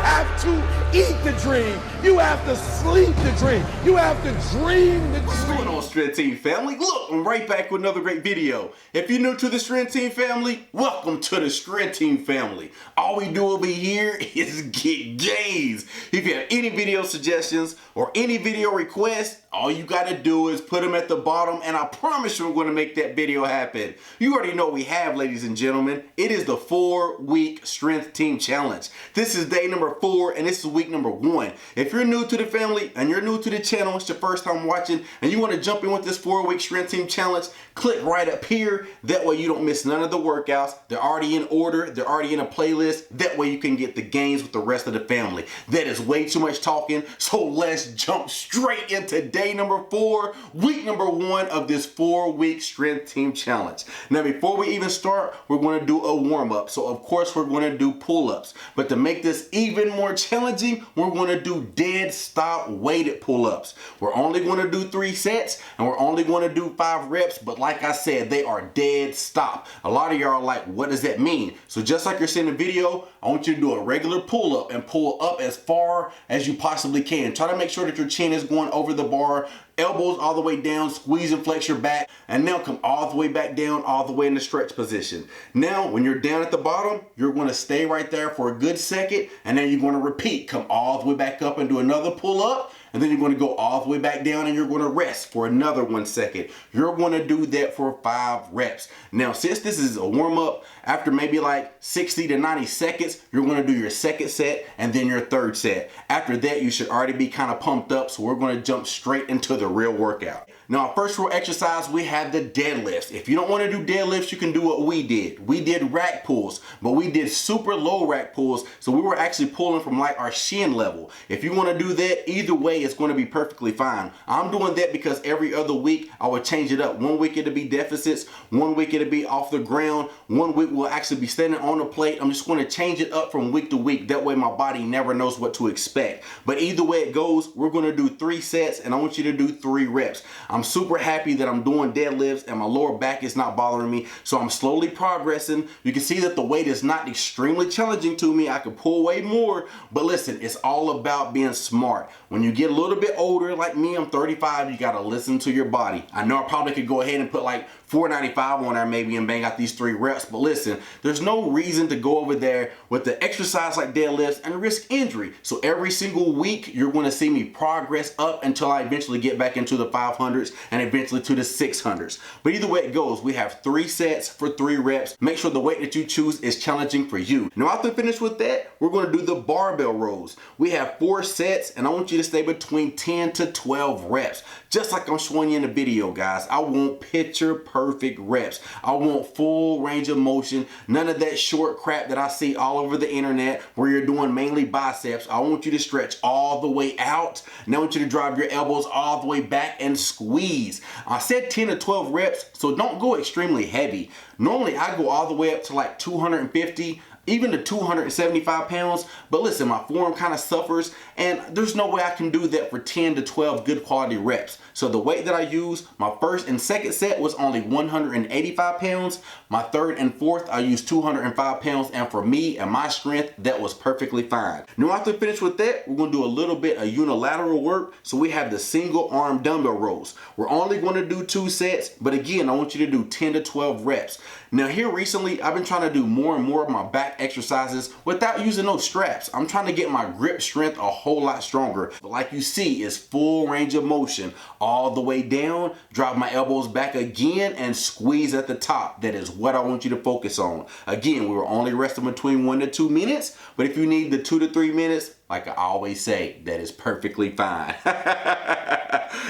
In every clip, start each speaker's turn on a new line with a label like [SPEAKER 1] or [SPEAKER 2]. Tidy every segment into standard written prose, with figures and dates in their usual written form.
[SPEAKER 1] have to eat the dream. You have to sleep the dream. You have to dream the dream.
[SPEAKER 2] What's going on, Strength Team family? Look, I'm right back with another great video. If you're new to the Strength Team family, welcome to the Strength Team family. All we do over here is get gains. If you have any video suggestions or any video requests, all you gotta do is put them at the bottom, and I promise you we're gonna make that video happen. You already know what we have, ladies and gentlemen. It is the 4-week Strength Team Challenge. This is day number 4, and this is week number 1. If you're new to the family and you're new to the channel, it's your first time watching, and you wanna jump in with this 4-week Strength Team Challenge, click right up here. That way you don't miss none of the workouts. They're already in order. They're already in a playlist. That way you can get the gains with the rest of the family. That is way too much talking, so let's jump straight into day number 4, week number 1 of this 4-week Strength Team Challenge. Now, before we even start, we're going to do a warm-up. So, of course, we're going to do pull-ups. But to make this even more challenging, we're going to do dead stop weighted pull-ups. We're only going to do 3 sets, and we're only going to do 5 reps. But like I said, they are dead stop. A lot of y'all are like, what does that mean? So just like you're seeing the video, I want you to do a regular pull-up and pull up as far as you possibly can. Try to make sure that your chin is going over the bar, elbows all the way down, squeeze and flex your back, and now come all the way back down, all the way in the stretch position. Now, when you're down at the bottom, you're going to stay right there for a good second, and then you're going to repeat. Come all the way back up and do another pull-up, and then you're going to go all the way back down, and you're going to rest for another 1 second. You're going to do that for 5 reps. Now, since this is a warm-up, after maybe like 60 to 90 seconds, you're going to do your second set and then your third set. After that, you should already be kind of pumped up, so we're going to jump straight into the real workout. Now, our first real exercise, we have the deadlifts. If you don't want to do deadlifts, you can do what we did. We did rack pulls, but we did super low rack pulls, so we were actually pulling from like our shin level. If you want to do that, either way, it's going to be perfectly fine. I'm doing that because every other week, I would change it up. 1 week it'll be deficits, 1 week it'll be off the ground, 1 week we'll actually be standing on the plate. I'm just going to change it up from week to week. That way my body never knows what to expect. But either way it goes, we're going to do 3 sets, and I want you to do 3 reps. I'm super happy that I'm doing deadlifts and my lower back is not bothering me, so I'm slowly progressing. You can see that the weight is not extremely challenging to me. I could pull way more, but listen, it's all about being smart. When you get a little bit older, like me, I'm 35, you gotta listen to your body. I know I probably could go ahead and put like 495 on there maybe and bang out these 3 reps, but listen, there's no reason to go over there with the exercise like deadlifts and risk injury. So every single week, you're gonna see me progress up until I eventually get back into the 500s and eventually to the 600s. But either way it goes, we have 3 sets for 3 reps. Make sure the weight that you choose is challenging for you. Now, after finish with that, we're gonna do the barbell rows. We have 4 sets, and I want you to stay between 10 to 12 reps. Just like I'm showing you in the video, guys. I want picture perfect reps. I want full range of motion. None of that short crap that I see all over the internet where you're doing mainly biceps. I want you to stretch all the way out. Now I want you to drive your elbows all the way back and squeeze. I said 10 to 12 reps, so don't go extremely heavy. Normally I go all the way up to like 250, even to 275 pounds, but listen, my forearm kind of suffers, and there's no way I can do that for 10 to 12 good quality reps. So the weight that I use, my first and second set was only 185 pounds. My third and fourth, I used 205 pounds, and for me and my strength, that was perfectly fine. Now, after finish with that, we're gonna do a little bit of unilateral work. So we have the single arm dumbbell rows. We're only gonna do 2 sets, but again, I want you to do 10 to 12 reps. Now here recently, I've been trying to do more and more of my back exercises without using those straps. I'm trying to get my grip strength a whole lot stronger. But like you see, it's full range of motion. All the way down, drop my elbows back again, and squeeze at the top. That is what I want you to focus on. Again, we were only resting between 1 to 2 minutes, but if you need the 2 to 3 minutes, like I always say, that is perfectly fine.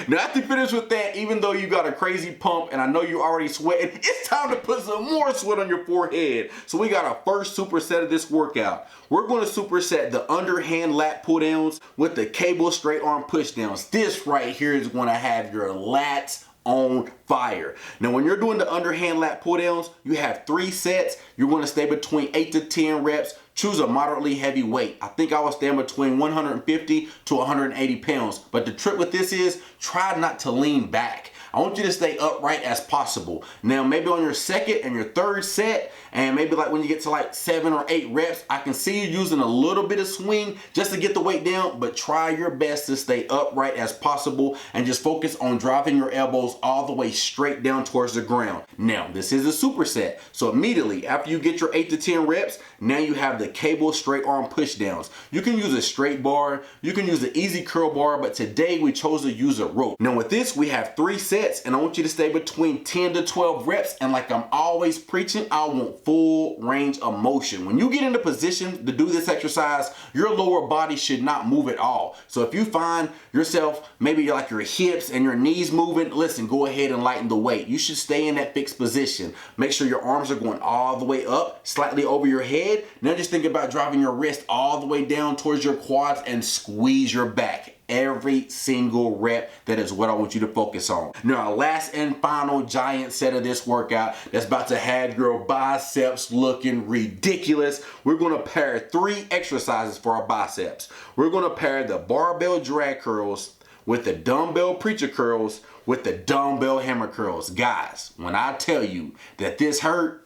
[SPEAKER 2] Now, after you finish with that, even though you got a crazy pump and I know you're already sweating, it's time to put some more sweat on your forehead. So we got our first superset of this workout. We're going to superset the underhand lat pulldowns with the cable straight arm pushdowns. This right here is going to have your lats on fire. Now, when you're doing the underhand lat pulldowns, you have 3 sets. You're going to stay between 8 to 10 reps. Choose a moderately heavy weight. I think I was staying between 150 to 180 pounds. But the trick with this is try not to lean back. I want you to stay upright as possible. Now, maybe on your second and your third set, and maybe like when you get to like 7 or 8 reps, I can see you using a little bit of swing just to get the weight down, but try your best to stay upright as possible and just focus on driving your elbows all the way straight down towards the ground. Now, this is a superset, so immediately after you get your 8 to 10 reps, now you have the cable straight arm pushdowns. You can use a straight bar, you can use an easy curl bar, but today we chose to use a rope. Now with this, we have 3 sets, and I want you to stay between 10 to 12 reps, and like I'm always preaching, I want full range of motion. When you get into position to do this exercise, your lower body should not move at all. So if you find yourself, maybe like your hips and your knees moving, listen, go ahead and lighten the weight. You should stay in that fixed position. Make sure your arms are going all the way up, slightly over your head. Now just think about driving your wrist all the way down towards your quads and squeeze your back. Every single rep, that is what I want you to focus on. Now, our last and final giant set of this workout that's about to have your biceps looking ridiculous. We're gonna pair 3 exercises for our biceps. We're gonna pair the barbell drag curls with the dumbbell preacher curls with the dumbbell hammer curls. Guys, when I tell you that this hurt,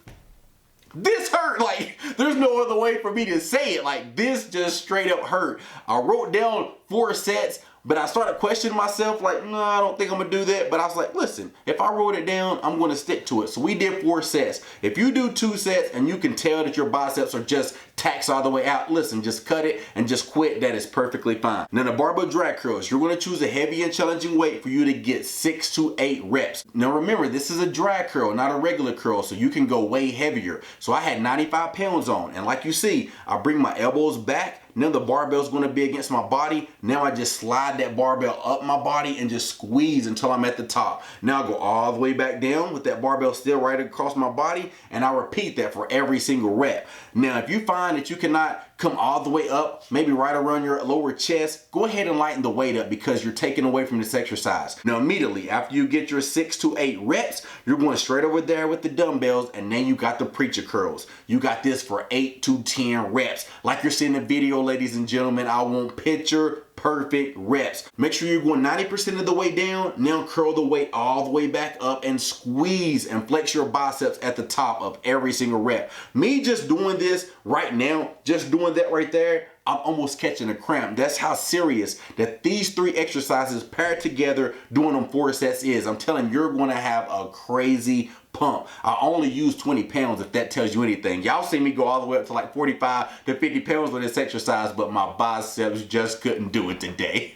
[SPEAKER 2] like there's no other way for me to say it. Like this just straight up hurt. I wrote down 4 sets, but I started questioning myself like, no, I don't think I'm gonna do that. But I was like, listen, if I wrote it down, I'm gonna stick to it. So we did 4 sets. If you do 2 sets and you can tell that your biceps are just taxed all the way out, listen, just cut it and just quit. That is perfectly fine. Now the barbell drag curls, you're gonna choose a heavy and challenging weight for you to get 6 to 8 reps. Now remember, this is a drag curl, not a regular curl, so you can go way heavier. So I had 95 pounds on, and like you see, I bring my elbows back. Now the barbell is going to be against my body. Now I just slide that barbell up my body and just squeeze until I'm at the top. Now I go all the way back down with that barbell still right across my body, and I repeat that for every single rep. Now if you find that you cannot come all the way up, maybe right around your lower chest, go ahead and lighten the weight up because you're taking away from this exercise. Now immediately after you get your 6 to 8 reps, you're going straight over there with the dumbbells, and then you got the preacher curls. You got this for 8 to 10 reps. Like you're seeing the video, ladies and gentlemen, I want picture perfect reps. Make sure you're going 90% of the way down. Now curl the weight all the way back up and squeeze and flex your biceps at the top of every single rep. Me just doing this right now, just doing that right there, I'm almost catching a cramp. That's how serious that these 3 exercises paired together doing them 4 sets is. I'm telling you, you're gonna have a crazy pump. I only use 20 pounds if that tells you anything. Y'all see me go all the way up to like 45 to 50 pounds with this exercise, but my biceps just couldn't do it today.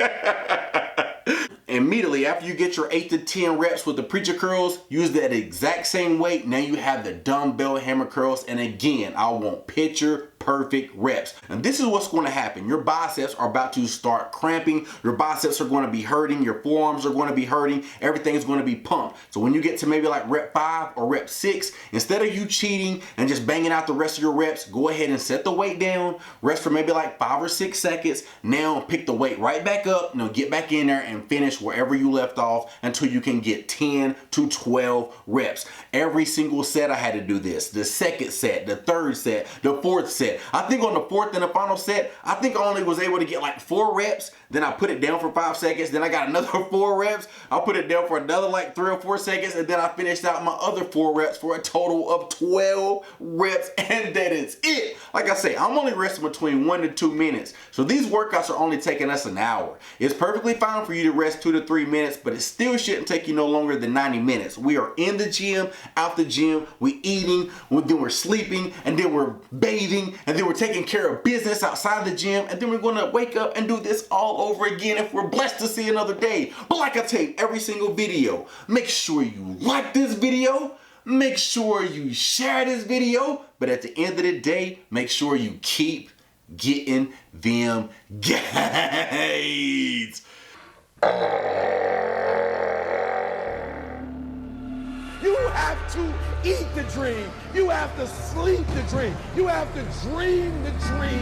[SPEAKER 2] Immediately after you get your 8 to 10 reps with the preacher curls, use that exact same weight. Now you have the dumbbell hammer curls, and again, I want picture perfect reps. And this is what's going to happen. Your biceps are about to start cramping. Your biceps are going to be hurting. Your forearms are going to be hurting. Everything is going to be pumped. So when you get to maybe like rep 5 or rep 6, instead of you cheating and just banging out the rest of your reps, go ahead and set the weight down, rest for maybe like 5 or 6 seconds. Now pick the weight right back up. Now get back in there and finish wherever you left off until you can get 10 to 12 reps. Every single set I had to do this. The second set, the third set, the fourth set. I think on the 4th and the final set, I think I only was able to get like 4 reps. Then I put it down for 5 seconds. Then I got another 4 reps. I put it down for another like 3 or 4 seconds. And then I finished out my other 4 reps for a total of 12 reps. And that is it. Like I say, I'm only resting between 1 to 2 minutes. So these workouts are only taking us an hour. It's perfectly fine for you to rest 2 to 3 minutes, but it still shouldn't take you no longer than 90 minutes. We are in the gym, out the gym, we eating, then we're sleeping, and then we're bathing, and then we're taking care of business outside the gym, and then we're gonna wake up and do this all over again if we're blessed to see another day. But like I tell you, every single video, make sure you like this video, make sure you share this video, but at the end of the day, make sure you keep getting them gains.
[SPEAKER 1] You have to eat the dream. You have to sleep the dream. You have to dream the dream.